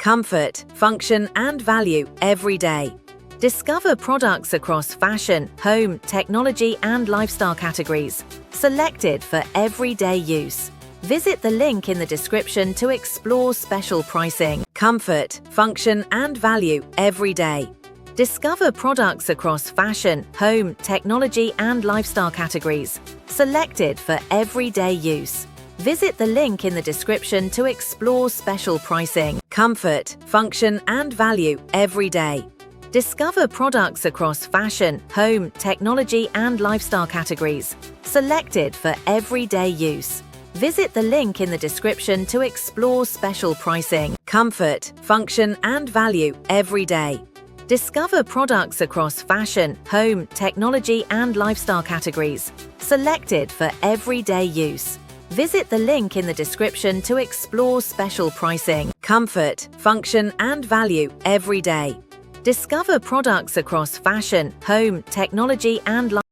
Comfort, function, and value every day. Discover products across fashion, home, technology, and lifestyle categories, selected for everyday use. Visit the link in the description to explore special pricing. Comfort, function, and value every day. Discover products across fashion, home, technology, and lifestyle categories, selected for everyday use. Visit the link in the description to explore special pricing. Comfort, function, and value every day. Discover products across fashion, home, technology, and lifestyle categories, selected for everyday use. Visit the link in the description to explore special pricing. Comfort, function, and value every day. Discover products across fashion, home, technology, and lifestyle categories, selected for everyday use. Visit the link in the description to explore special pricing. Comfort, function, and value every day. Discover products across fashion, home, technology, and lifestyle